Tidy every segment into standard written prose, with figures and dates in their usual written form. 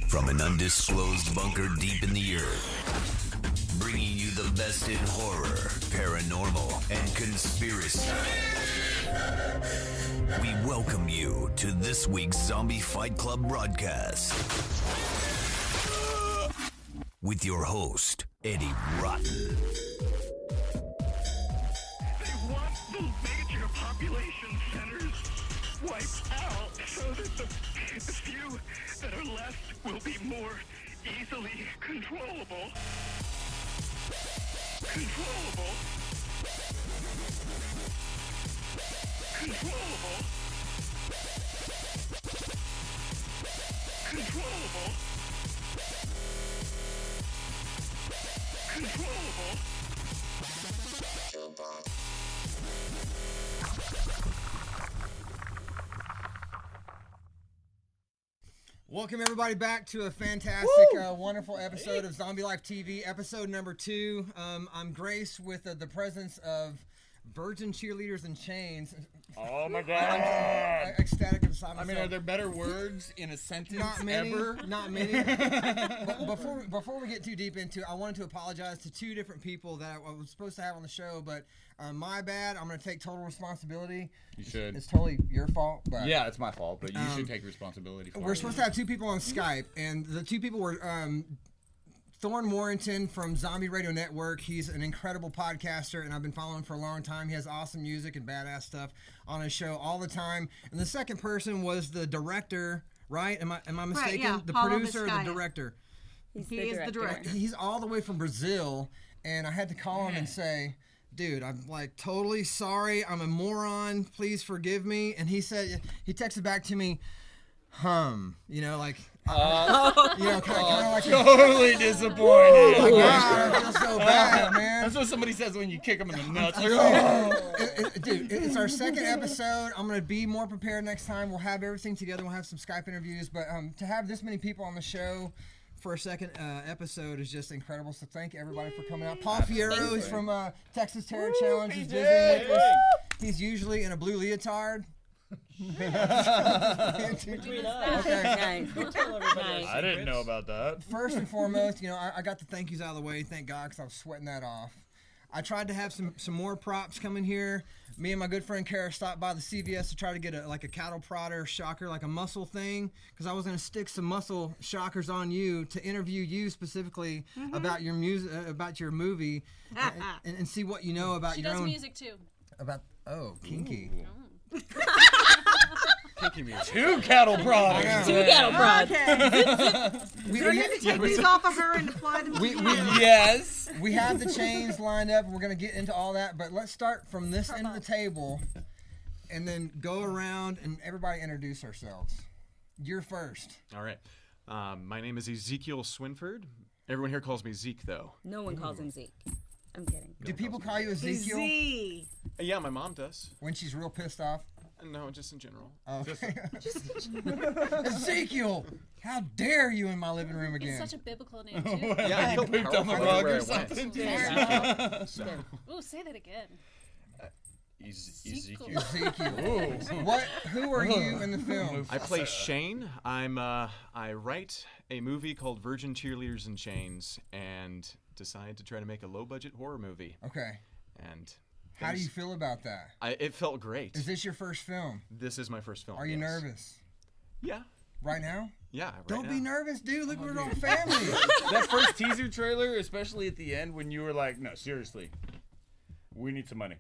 From an undisclosed bunker deep in the earth, bringing you the best in horror, paranormal, and conspiracy. We welcome you to this week's Zombie Fight Club broadcast with your host, Eddie Rotten. They want those major population centers wiped out so that the few that are left will be more easily controllable. Controllable. Controllable. Controllable. Controllable. Welcome everybody back to a fantastic, wonderful episode of Zombie Life TV, episode number 2. I'm graced with the presence of Virgin Cheerleaders in Chains. Oh my God! I'm ecstatic inside myself. I mean, are there better words in a sentence Not many, ever? not many. But before we get too deep into it, I wanted to apologize to 2 different people that I was supposed to have on the show, but my bad. I'm going to take total responsibility. You should. It's totally your fault. But Yeah, it's my fault, but you should take responsibility for it. we're supposed to have 2 people on Skype, and the 2 people were Thorne Warrington from Zombie Radio Network. He's an incredible podcaster, and I've been following him for a long time. He has awesome music and badass stuff on his show all the time. And the second person was the director, right? Am I mistaken? Right, yeah. The Paulo producer or the Vizcaya. director? He is the director. He's all the way from Brazil, and I had to call him and say, dude, I'm like totally sorry. I'm a moron. Please forgive me. And he said, he texted back to me, you know, like, you know, kind of like Totally disappointed. oh my God, I feel so bad, man. That's what somebody says when you kick them in the nuts. Like, Dude, it's our second episode. I'm going to be more prepared next time. We'll have everything together. We'll have some Skype interviews. But to have this many people on the show for a second episode is just incredible. So thank everybody for coming out. Paul Fierro is from Texas Terror Challenge. He's visiting with us. He's usually in a blue leotard. Between Okay. us. Nice. Don't tell everybody. I didn't know about that. First and foremost, you know, I got the thank yous out of the way, thank God, because I was sweating that off. I tried to have some more props coming here. Me and my good friend Kara stopped by the CVS to try to get a cattle prodder shocker, like a muscle thing, because I was going to stick some muscle shockers on you to interview you specifically about your music, about your movie, and see what you know about She your does own. music too. About kinky. Kinky music. 2 cattle products. 2 cattle prods. We, So you have to take these off of her and apply them to you. Yes. we have the chains lined up, and we're going to get into all that, but let's start from this end of the table and then go around and everybody introduce ourselves. You're first. All right. My name is Ezekiel Swinford. Everyone here calls me Zeke, though. No one calls him Zeke. I'm kidding. Do people call you Ezekiel Z. Yeah, my mom does. when she's real pissed off? No, just in general. Oh, okay. Ezekiel, how dare you in my living room again? It's such a bibiblical name too. Yeah, I feel pooped on the powerful rug or everywhere I went. something. Ooh, say that again. Ezekiel. Ezekiel. Who are you in the film? I play Shane. I write a movie called Virgin Cheerleaders in Chains and decide to try to make a low-budget horror movie. Okay. And How do you feel about that? it felt great. Is this your first film? This is my first film. Are you yes. nervous? Yeah. Right now? Yeah. Right Don't now. be nervous, dude. Look, we're all family. That first teaser trailer, especially at the end when you were like, no, seriously, we need some money.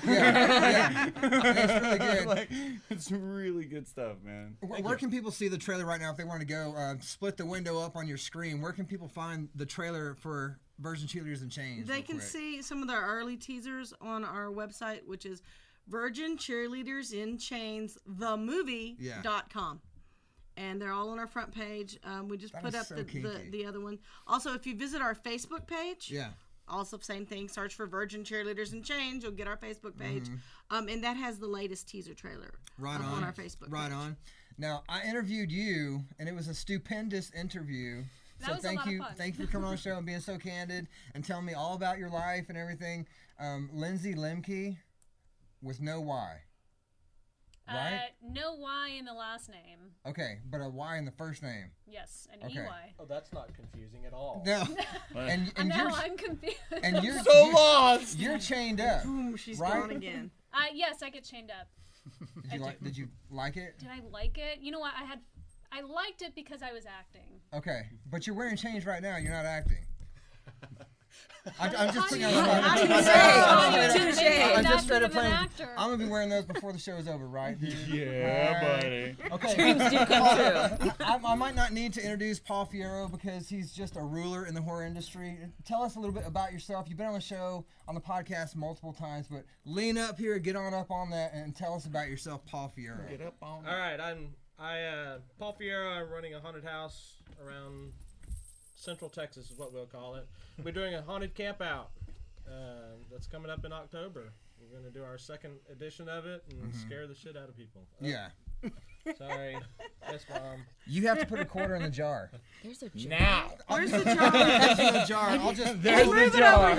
Yeah. It's really good. Like, it's really good stuff, man. Where can people see the trailer right now if they want to go split the window up on your screen? Where can people find the trailer for Virgin Cheerleaders in Chains? They can see some of the early teasers on our website, which is Virgin Cheerleaders in Chains, themovie.com. And they're all on our front page. We just That put is up so the other one. Also, if you visit our Facebook page, Yeah. also same thing, search for Virgin Cheerleaders and Change, you'll get our Facebook page. And that has the latest teaser trailer up on our Facebook Right page. on. Now, I interviewed you, and it was a stupendous interview. That So was a lot of fun. Thank you for coming on the show and being so candid and telling me all about your life and everything. Lindsay Lemke with no Y. Right? No Y in the last name. Okay, but a Y in the first name. Yes, an Okay. EY. Oh, that's not confusing at all. No. and Now you're, I'm confused. and you're So lost. You're chained up. Boom, she's right? gone again. Yes, I get chained up. Did you like it? Did I like it? You know what? I liked it because I was acting. Okay, but you're wearing chains right now. You're not acting. I'm just putting Touche. I'm just straight up An playing. actor. I'm gonna be wearing those before the show's over, right? Dude? Yeah, buddy. Okay. Dreams do come true. I might not need to introduce Paul Fierro because he's just a ruler in the horror industry. Tell us a little bit about yourself. You've been on the show, on the podcast multiple times, but lean up here, get on up on that, and tell us about yourself, Paul Fierro. Get up on. All right, Paul Fierro. I'm running a haunted house around Central Texas is what we'll call it. We're doing a haunted camp out that's coming up in October. We're going to do our second edition of it and scare the shit out of people. Yeah. Sorry. Yes, Mom. You have to put a quarter in the jar. There's a jar. Now. Where's the jar? That's in the jar. I'll just There's the jar.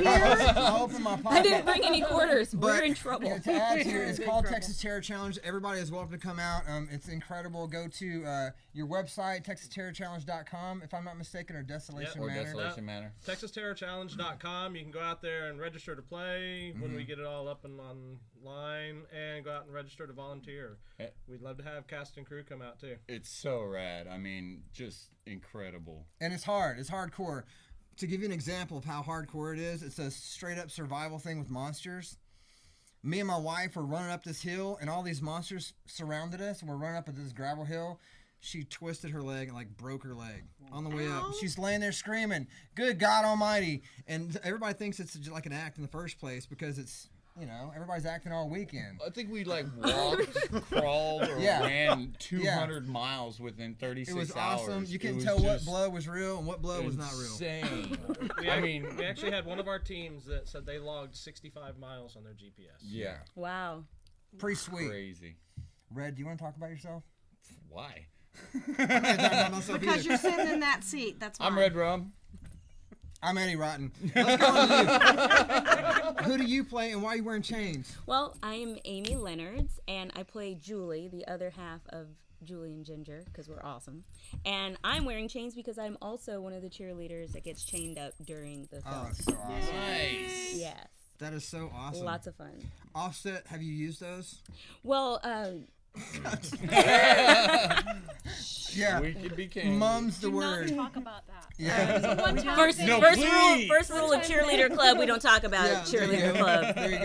I'll open my pocket. I didn't bring any quarters. But We're in trouble. To add to it, it's Big called trouble. Texas Terror Challenge. Everybody is welcome to come out. It's incredible. Go to your website, TexasTerrorChallenge.com, if I'm not mistaken, or Desolation Or Manor. Desolation Manor. TexasTerrorChallenge.com. You can go out there and register to play when we get it all up and online, and go out and register to volunteer. Yeah. We'd love to have cast and crew come out too. It's so rad. I mean, just incredible. And it's hard. It's hardcore. To give you an example of how hardcore it is, it's a straight up survival thing with monsters. Me and my wife were running up this hill, and all these monsters surrounded us, and we're running up at this gravel hill. She twisted her leg and like broke her leg on the way up. Ow. She's laying there screaming, "Good God Almighty!" And everybody thinks it's just like an act in the first place because it's, everybody's acting all weekend. I think we walked, crawled, or Yeah. ran 200 miles within 36 It was hours. awesome. You It couldn't was tell what just blood was real and what blood was not real. Insane. We actually had one of our teams that said they logged 65 miles on their GPS. Yeah. Wow. Pretty sweet. Crazy. Red, do you want to talk about yourself? Why? I can't talk about myself Because either. you're sitting in that seat. That's why. I'm Red Rum. I'm Eddie Rotten. Let's go on to you. Who do you play and why are you wearing chains? Well, I am Amy Leonards, and I play Julie, the other half of Julie and Ginger, because we're awesome. And I'm wearing chains because I'm also one of the cheerleaders that gets chained up during the film. Oh, that's so awesome. Nice. Yes. That is so awesome. Lots of fun. Offset, have you used those? Well, Yeah. We could be king. Mum's the Do word. not talk about that. Yeah. It's a one-time first, thing. No, first please. rule of cheerleader club, we don't talk about Yeah, cheerleader club. There you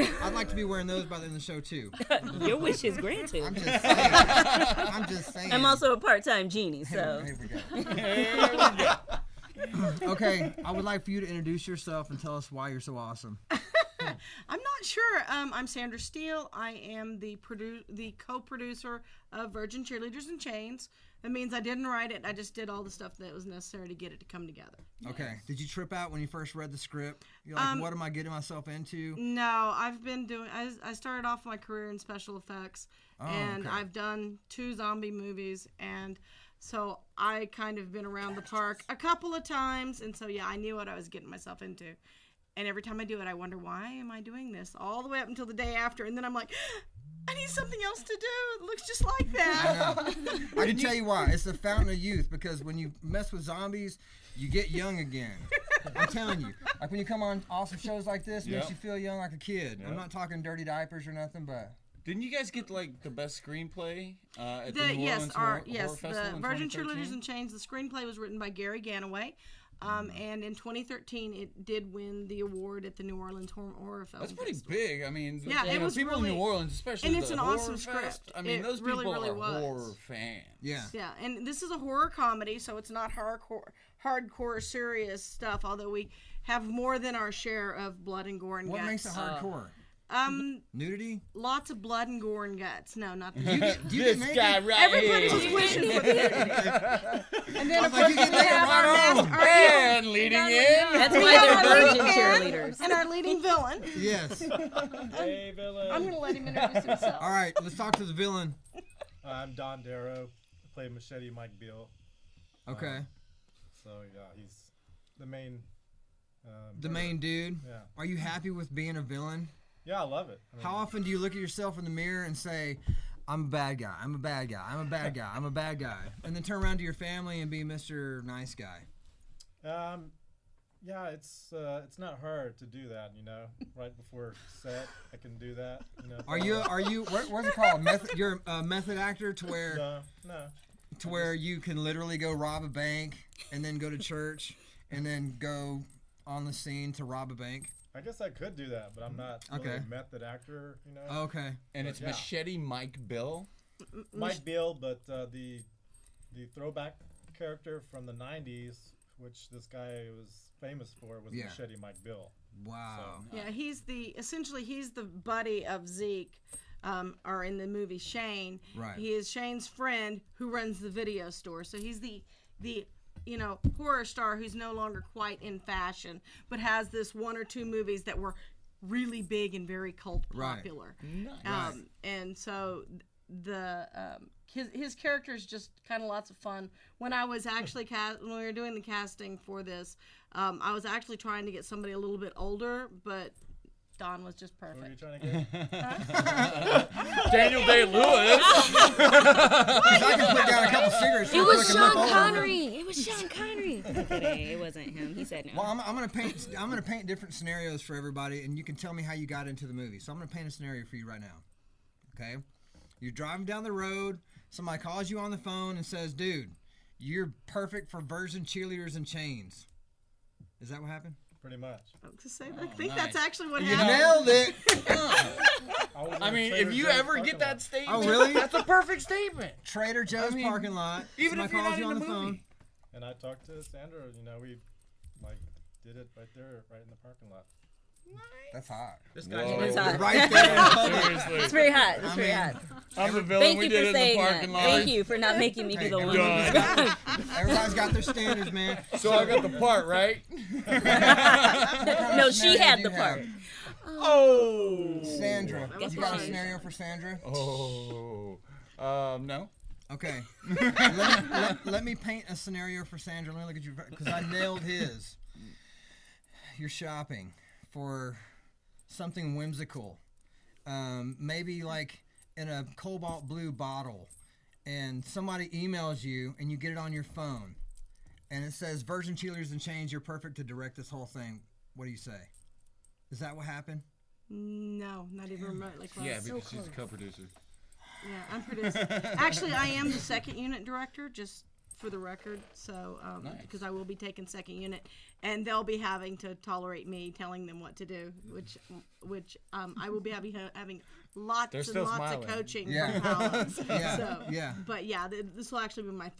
go. I'd like to be wearing those by the end of the show too. Your wish is granted. I'm just saying. I'm just saying. I'm also a part-time genie, so. Here we go. Okay, I would like for you to introduce yourself and tell us why you're so awesome. I'm not sure. I'm Sandra Steele. I am the co-producer of Virgin Cheerleaders in Chains. That means I didn't write it. I just did all the stuff that was necessary to get it to come together. Okay. Did you trip out when you first read the script? You're like, what am I getting myself into? No, I've been doing. I started off my career in special effects, and okay. I've done 2 zombie movies, and so I kind of been around the park a couple of times, and so yeah, I knew what I was getting myself into. And every time I do it, I wonder, why am I doing this? All the way up until the day after. And then I'm like, I need something else to do. It looks just like that. I know. I can tell you why. It's the fountain of youth, because when you mess with zombies, you get young again. I'm telling you. Like when you come on awesome shows like this, it makes you feel young like a kid. I'm not talking dirty diapers or nothing, but... Didn't you guys get like the best screenplay at the New Yes, Orleans Horror the Festival in Virgin 2013? Cheerleaders in Chains, the screenplay was written by Gary Ganaway. And in 2013, it did win the award at the New Orleans Horror Film That's pretty Festival. big. I mean, Yeah, it was people really- in New Orleans, especially and it's the an horror awesome fest, script. I mean, It those really, people really are was. horror fans. Yeah. Yeah, and this is a horror comedy, so it's not hardcore serious stuff, although we have more than our share of blood and gore and What guts. makes it hardcore? Nudity? Lots of blood and gore and guts. No, not the Do you This get guy naked? right Everybody here. was wishing for the And then, I of was like, course, you get we naked have our right on. master, And leading in. That's we why have they're our leading virgin man cheerleaders. and our leading villain. Yes. Hey, villain. I'm going to let him introduce himself. All right, let's talk to the villain. I'm Don Darrow. I play Machete Mike Beal. Okay. So yeah, he's the main. The main dude. Yeah. Are you happy with being a villain? Yeah, I love it. I mean, How often do you look at yourself in the mirror and say, I'm a bad guy, I'm a bad guy, I'm a bad guy, I'm a bad guy, and then turn around to your family and be Mr. Nice Guy? Yeah, it's not hard to do that, you know. Right before set, I can do that. You know. Are you what's it called? You're a method actor to where no. To where you can literally go rob a bank and then go to church and then go on the scene to rob a bank. I guess I could do that, but I'm not really a method actor, you know. Okay. And it's Machete Mike Bill. Mike Bill, but the throwback character from the '90s, which this guy was famous for, was Machete Mike Bill. Wow. So, Yeah, he's the buddy of Zeke, or in the movie Shane. Right. He is Shane's friend who runs the video store. So he's the horror star who's no longer quite in fashion, but has this one or two movies that were really big and very cult popular. Nice. And so his character is just kind of lots of fun. When I was actually when we were doing the casting for this, I was actually trying to get somebody a little bit older, but Don was just perfect. who are you trying to get? Daniel Day-Lewis. I can put down a couple cigarettes. It was Sean Connery. It was Sean Connery. I'm kidding. It wasn't him. He said no. Well, I'm gonna paint different scenarios for everybody, and you can tell me how you got into the movie. So I'm gonna paint a scenario for you right now. Okay, you're driving down the road. Somebody calls you on the phone and says, "Dude, you're perfect for Virgin Cheerleaders and Chains." Is that what happened? Pretty much. I think that's actually what You happened. nailed it. I mean, if you ever get that statement, Oh, really? that's a perfect statement. Trader Joe's parking lot. Even Somebody if you're calls not you in on the the phone. movie. And I talked to Sandra. You know, we did it right there, right in the parking lot. That's hot. This guy's Whoa. That's hot. Right there. Seriously. It's very hot. It's very hot. I'm the villain. Thank We you did for it in the saying that. parking lot. Thank you for not making me be the one. Done. Everybody's got their standards, man. So I got the part, right? No, she had the You part. have. Oh. Sandra. Guess You got a what? scenario for Sandra? Oh. No. Okay. let me paint a scenario for Sandra. Let me look at you because I nailed his. You're shopping for something whimsical, maybe like in a cobalt blue bottle, and somebody emails you and you get it on your phone, and it says Virgin Cheerleaders and Chains, you're perfect to direct this whole thing. What do you say? Is that what happened? No, not even remotely close. Yeah, because she's a co-producer. Yeah, I'm producing. Actually, I am the second unit director, just for the record. So, because I will be taking second unit, and they'll be having to tolerate me telling them what to do, which I will be having lots and lots of coaching from Paolo. But yeah, this will actually be my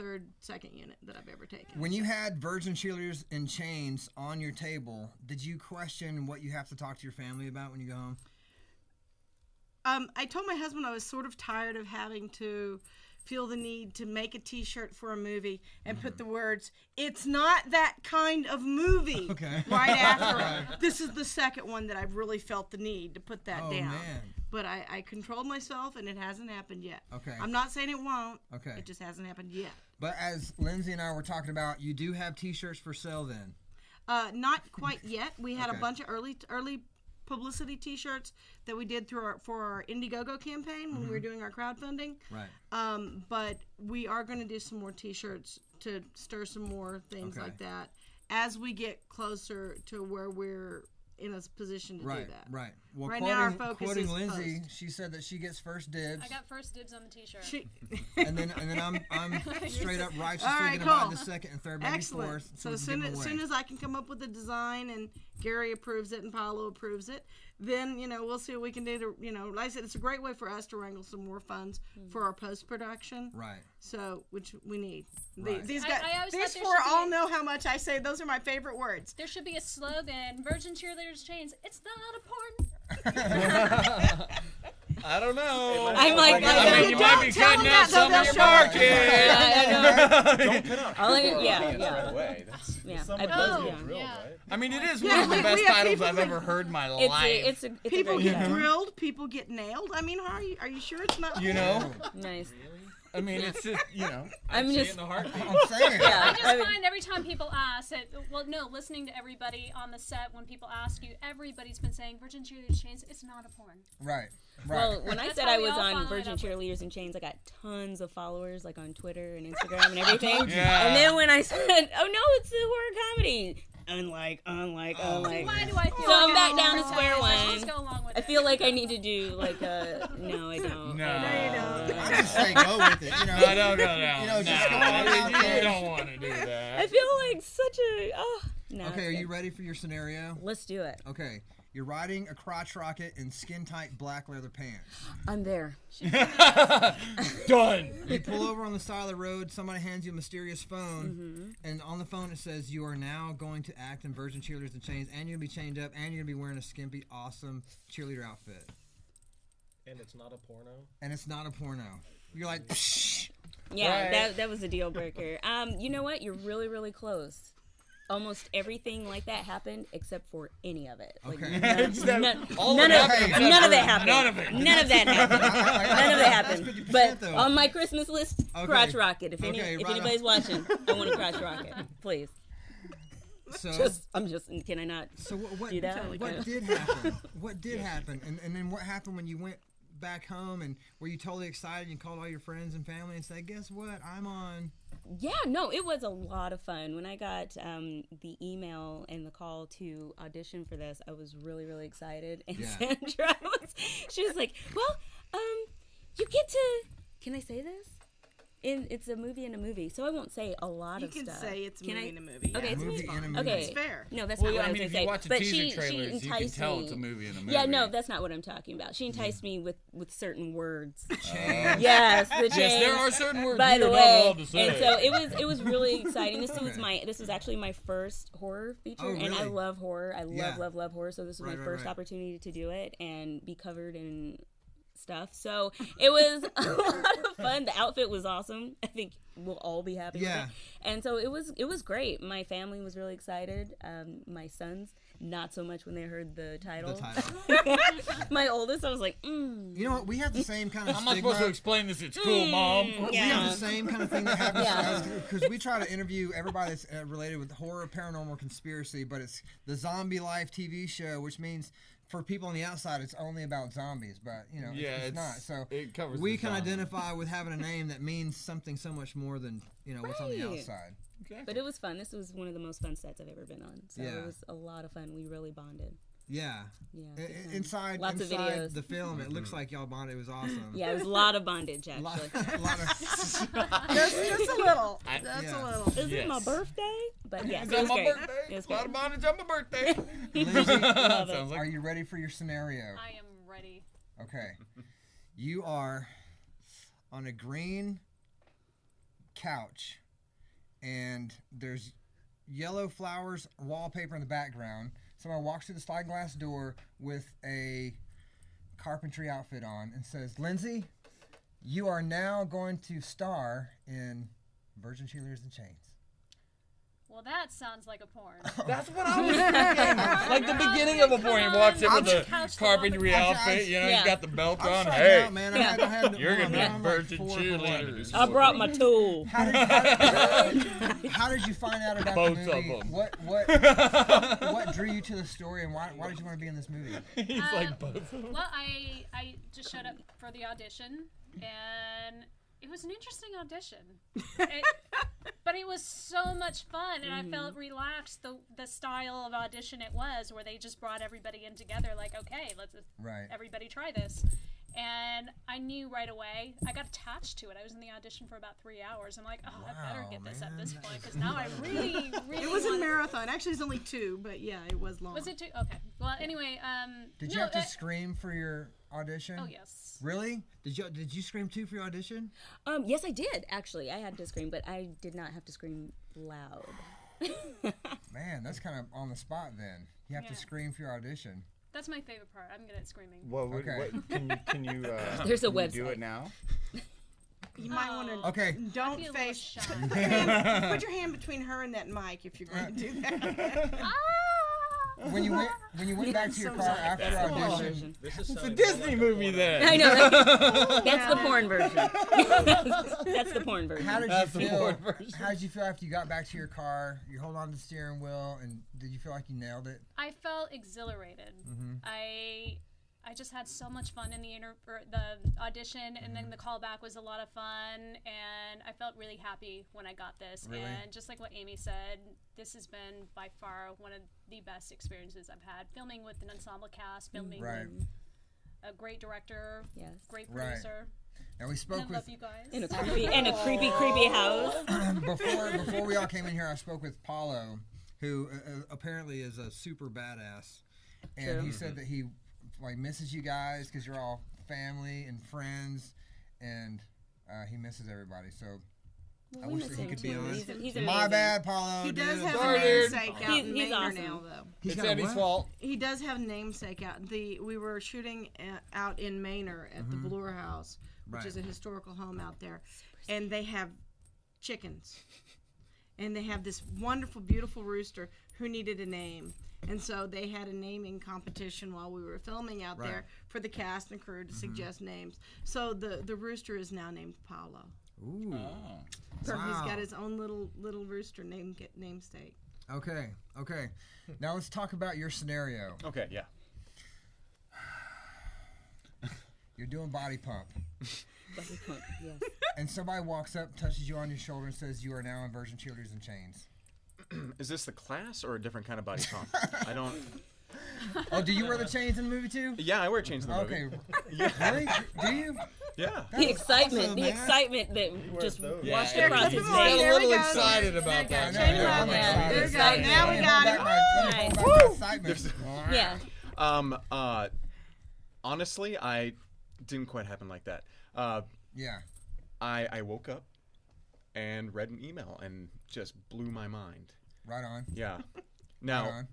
second unit that I've ever taken. When you had Virgin Cheerleaders and Chains on your table, did you question what you have to talk to your family about when you go home? I told my husband I was sort of tired of having to feel the need to make a T-shirt for a movie and put the words, "It's not that kind of movie," right after it. This is the second one that I've really felt the need to put that down. Man. But I controlled myself, and it hasn't happened yet. Okay. I'm not saying it won't. Okay. It just hasn't happened yet. But as Lindsay and I were talking about, you do have T-shirts for sale then? Not quite yet. We had a bunch of early publicity T-shirts that we did for our Indiegogo campaign when we were doing our crowdfunding. Right. But we are going to do some more T-shirts to stir some more things like that as we get closer to where we're in a position to do that. Right. Well, right now our focus quoting is Lindsay, post. she said that she gets first dibs. I got first dibs on the T-shirt. and then I'm straight up righteously All right, going to buy cool. the second and third, maybe Excellent. fourth. So as soon as I can come up with a design and Gary approves it and Paolo approves it, then we'll see what we can do to like I said, it's a great way for us to wrangle some more funds for our post production. Right. So which we need. Right. These I guys, always these thought there four should all be- know how much I say. Those are my favorite words. There should be a slogan: Virgin Cheerleaders Chains. It's not important. I don't know. I'm like, I mean, you might be tell cutting them out that, some they'll of your show up. market. Don't cut out. Yeah. Way. Someone I does put- get drilled, yeah. right? I mean, it is Yeah, one of the we best have titles people I've that- ever heard in my It's life. a People great get title. drilled. People get nailed. I mean, are you sure it's not? You know? Nice. I mean, it's just, you know. I'm See it just. in a heartbeat. I'm saying. Yeah. I just find every time people ask it, well, no, listening to everybody on the set, when people ask you, everybody's been saying Virgin Cheerleaders Chains, it's not a porn. Right. Well, when I That's said how I we was all on follow it Virgin up with. Cheerleaders and Chains, I got tons of followers, like on Twitter and Instagram and everything. Yeah. And then when I said, "Oh no, it's a horror comedy," unlike. Why do I feel So I'm like back I'm down to wrong? square Let's one. just go along with I it. feel like I need to do like a. No, I don't. No. I just say go with it. You know. No. You know, just go on out You there. don't want to do that. I feel like such a. Oh no. Okay, are it's you good. ready for your scenario? Let's do it. Okay. You're riding a crotch rocket in skin-tight black leather pants. I'm there. Done. You pull over on the side of the road, somebody hands you a mysterious phone, and on the phone it says, you are now going to act in Virgin Cheerleaders and Chains, and you're going to be chained up, and you're going to be wearing a skimpy, awesome cheerleader outfit. And it's not a porno. And it's not a porno. You're like, psh. Yeah, Right. that was a deal breaker. You know what? You're really, really close. Almost everything like that happened except for any of it. Like, Okay. none of that happened. None None of that happened. None of it. None of that happened. None of that That's happened. 50% But though. on my Christmas list, Okay. crotch rocket. If Okay, right anybody's on. watching, I want a crotch rocket, please. So, Can I not? so what do that? what did happen? What did happen? And then what happened when you went back home, and were you totally excited? You called all your friends and family and said, guess what? I'm on. Yeah, no, it was a lot of fun. When I got the email and the call to audition for this, I was really, really excited. And Yeah. Sandra she was like, well, you get to, can I say this? It's a movie in a movie, so I won't say a lot You of can stuff. say it's a Can movie I- in a movie. Okay, yeah. it's Movie in a movie. Okay, It's fair. No, that's Well, not what I I mean, was if going you to watch say. the But teaser she trailers, you can enticed tell me. it's a movie in a movie. Yeah, no, that's not what I'm talking about. She enticed me with certain words. Chains. Yes, the chains. Yes, there are certain words By we the are not way, allowed to say. and so it was really exciting. This was Okay. this was actually my first horror feature, Oh, and I really? love horror. I Yeah. love horror. So this was Right, my right, first right. opportunity to do it and be covered in stuff. So it was a lot of fun. The outfit was awesome. I think we'll all be happy Yeah. with it. And so it was great. My family was really excited. My sons, not so much when they heard the title. My oldest, I was like, You know what? We have the same kind of How am I stigma. supposed to explain this? It's cool, Mom. We Yeah. have the same kind of thing that happens Yeah. to us because we try to interview everybody that's related with horror, paranormal, conspiracy, but it's the Zombie Life TV show, which means for people on the outside, it's only about zombies, but you know, Yeah, it's not. So it covers we the can genre. identify with having a name that means something so much more than what's on the Right. outside. but it was fun. This was one of the most fun sets I've ever been on. So Yeah. it was a lot of fun. We really bonded. Yeah. Yeah. I- good time. Inside, Lots of inside videos. the film, it looks like y'all bonded. It was awesome. Yeah, it was a lot of bondage A lot, actually. a lot of. Just a little. Just Yeah. a little. Is it my Yes. birthday? But yes, It's it on was my great. birthday. It was A lot great. of bondage on my birthday. Lindsay, Sounds like are you ready for your scenario? I am ready. Okay. You are on a green couch, and there's yellow flowers wallpaper in the background. Someone walks through the sliding glass door with a carpentry outfit on and says, Lindsay, you are now going to star in Virgin Cheerleaders and Chains. Well, that sounds like a porn. That's what I was thinking. Like the beginning of a porn. He walks in with a Couch carpentry to outfit. You know, Yeah. he's got the belt I'm on. starting Hey, out, man. I had you're gonna be I'm Virgin 4 for 1. Cheerleaders. I brought my tool. How did you find out about Both the movie? of 'em. What drew you to the story, and why did you want to be in this movie? He's like both of them. Well, I just showed up for the audition, and it was an interesting audition. But it was so much fun, and I felt relaxed. The style of audition it was, where they just brought everybody in together, like, okay, let's Right. everybody try this. And I knew right away. I got attached to it. I was in the audition for about 3 hours. I'm like, oh, I better Wow, get this man. at this point, because now I really, really It was a want- marathon. Actually, it's only 2, but yeah, it was long. Was it too? Okay. Well, anyway, Did you no, have to scream for your audition? Oh, yes. Really? Did you scream too for your audition? Yes, I did actually. I had to scream, but I did not have to scream loud. Man, that's kind of on the spot then. You have to Yeah. scream for your audition. That's my favorite part. I'm good at screaming. Okay. Can you There's a can you do website. it now? You might want to. Okay. Don't feel a face. little Put your hand between her and that mic if you're going to do that. when you went back to your car after That's the porn audition, version. This is It's a sounding Disney more like movie a then. I know. Right? That's the porn version. That's the porn version. how did That's you the feel? porn version. How did you feel after you got back to your car? You hold on to the steering wheel, and did you feel like you nailed it? I felt exhilarated. I just had so much fun in the audition, and then the callback was a lot of fun, and I felt really happy when I got this. Really? And just like what Amy said, this has been by far one of the best experiences I've had. Filming with an ensemble cast, filming Right. with a great director, Yes. great Right. producer. And we And spoke I with love you guys. In a creepy house. before we all came in here. I spoke with Paulo, who apparently is a super badass, and True. he said that he like misses you guys because you're all family and friends, and he misses everybody. So I We wish miss that he him could be too. on. He's My amazing. bad, Paulo. He does dude. have Sorry, a dude. namesake out He's in Mainer awesome. now, though. He's It's got a Eddie's what? fault. He does have namesake out. We were shooting out in Mainer at the Bloor House, which Right. is a historical home out there, and they have chickens, and they have this wonderful, beautiful rooster who needed a name, and so they had a naming competition while we were filming out Right. there for the cast and crew to suggest names. So the rooster is now named Paolo. Ooh. Oh. So he's Wow. got his own little rooster namesake. Okay. Now let's talk about your scenario. Okay, yeah. You're doing body pump, Yes. and somebody walks up, touches you on your shoulder, and says, "You are now in Virgin Cheerleaders in Chains." Is this the class or a different kind of body pump? I don't. Oh, do you wear the chains in the movie too? Yeah, I wear chains in the movie. Okay. Really? Do you? Yeah. The excitement, awesome, the man. excitement that just those? washed Yeah, across he his got a face. little excited about There that. you go. Change it up. Yeah, There you go. excitement. Now we got it. Nice. Yeah. Honestly, I didn't quite happen like that. Yeah. I woke up and read an email and just blew my mind. Right on. Yeah. Now, on.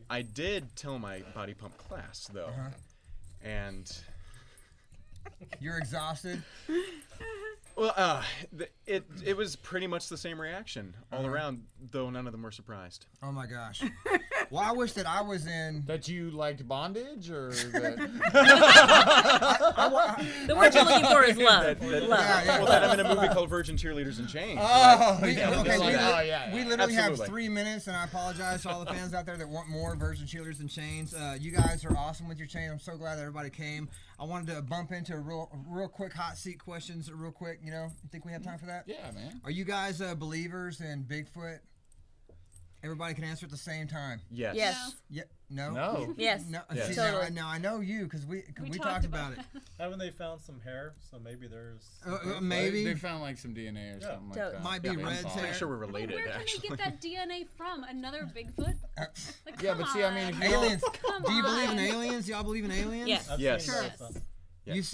I did tell my body pump class though, and You're exhausted. well, it was pretty much the same reaction all around, though none of them were surprised. Oh my gosh. Well, I wish that I was in. That you liked bondage, or that... The word you're looking for is love. Love. Yeah. Well, then I'm in a movie called Virgin Cheerleaders and Chains. Oh, We, yeah, okay, we, oh, yeah. we literally have Absolutely. 3 minutes, and I apologize to all the fans out there that want more Virgin Cheerleaders and Chains. You guys are awesome with your chain. I'm so glad that everybody came. I wanted to bump into a real quick hot seat questions, real quick. You think we have time for that? Yeah, man. Are you guys believers in Bigfoot? Everybody can answer at the same time. Yes. Yes. Yeah. No. No. Yes. No. Yes. See, Totally. now I know you because we We talked about it. Haven't they found some hair? So maybe there's. Maybe. They found like some DNA or something like that. Might be I'm red pretty hair. sure we're I mean, related, where can actually. they get that DNA from? Another Bigfoot? Like, Yeah, come but see, I mean, on. if you Aliens. Come Do you believe in on. aliens? Y'all believe in aliens? Yes. I've Yes. Seen Sure. those, Yeah. You've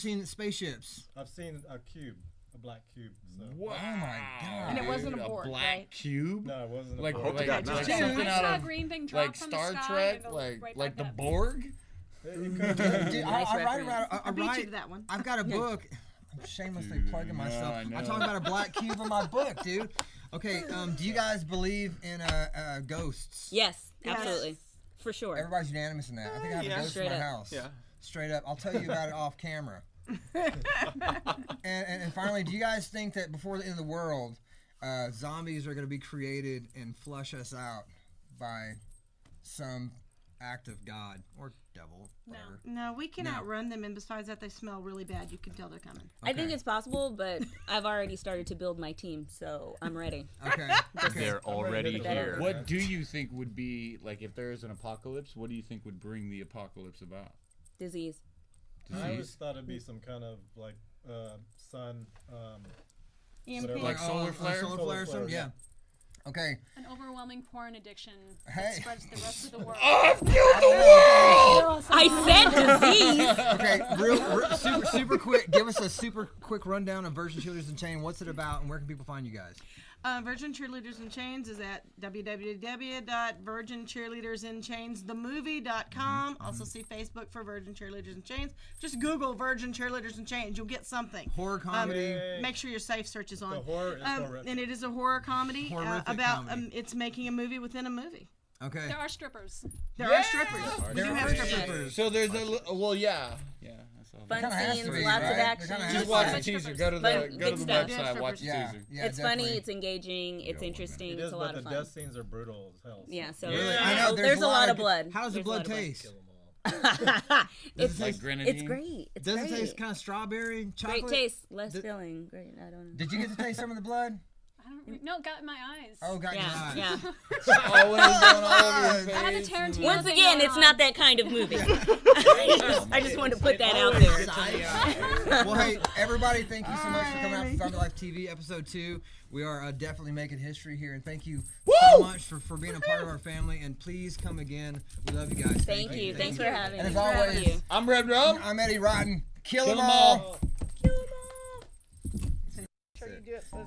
seen spaceships. I've seen a cube, a black cube. So. Wow. Oh my God. And it wasn't dude, a board, black right? cube. No, it wasn't. Like, a hope to board. God not. like Dude, something I out saw a of green thing drop like from Star the sky Trek, and go like right the back up. Borg. It could be. Dude, Nice I write reference. about I beat you to that one. I've got a book. I'm shamelessly Dude, plugging myself. I know. I talk about a black cube in my book, dude. Okay, do you guys believe in ghosts? Yes. Yes. Absolutely. For sure. Everybody's unanimous in that. I think I have Yeah. a ghost in Straight my up. house. Yeah. Straight up. I'll tell you about it off camera. and finally, do you guys think that before the end of the world, zombies are going to be created and flush us out by some act of God or devil? Whatever. No, we can No. outrun them, and besides that, they smell really bad. You can tell they're coming. I think Okay. it's possible, but I've already started to build my team, so I'm ready. Okay. Okay. They're already Better. here. What do you think would be like if there is an apocalypse? What do you think would bring the apocalypse about? Disease. I always thought it'd be some kind of like sun. EMP. Whatever. Like solar flare? Solar flare, or something? Yeah. Okay. An overwhelming porn addiction Hey. that spreads to the rest of the world. I said disease. Okay, real super quick. Give us a super quick rundown of Virgin Cheerleaders and Chain. What's it about, and where can people find you guys? Virgin Cheerleaders in Chains is at www.virgincheerleadersinchainsthemovie.com. Also see Facebook for Virgin Cheerleaders in Chains. Just Google Virgin Cheerleaders in Chains. You'll get something. Horror comedy. Make sure your safe search is on. The horror is horrific. And it is a horror comedy Horrific about comedy. it's making a movie within a movie. Okay. There are strippers. There are strippers. There You are have strippers. strippers. So there's yeah. I saw that. Fun kinda has to scenes, be, lots right? of There action. kinda has Just to watch be. the teaser. Go to Fun, the good stuff. website. Watch the Yeah, teaser. yeah, It's definitely. funny. It's engaging. It's interesting. It It's is, a but lot the of fun. death scenes are brutal as hell. So. Yeah, so Really? I know, there's a lot of blood. How does the There's a lot blood of taste? Kill them all. it's Like it's grenadine? great. It's Does great. it taste kind of strawberry, chocolate? Great taste, less Did- filling. Great. I don't know. Did you get to taste some of the blood? I don't no, it got in my eyes. Oh, got Yeah, your eyes. yeah. Oh, when it's going all over your I had a face. Tarantino Once thing again, going it's on. not that kind of movie. I just wanted to put that out there. Well, hey, everybody, thank you so much for coming out to Zombie Life TV episode 2. We are definitely making history here, and thank you so much for being a part of our family. And please come again. We love you guys. Thank you. Thanks for having And me. as always, Thank you. I'm Red Rum. I'm Eddie Rotten. Kill Kill them 'em all. all. Kill 'em all. Sure you do it, Leslie.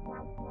Wow.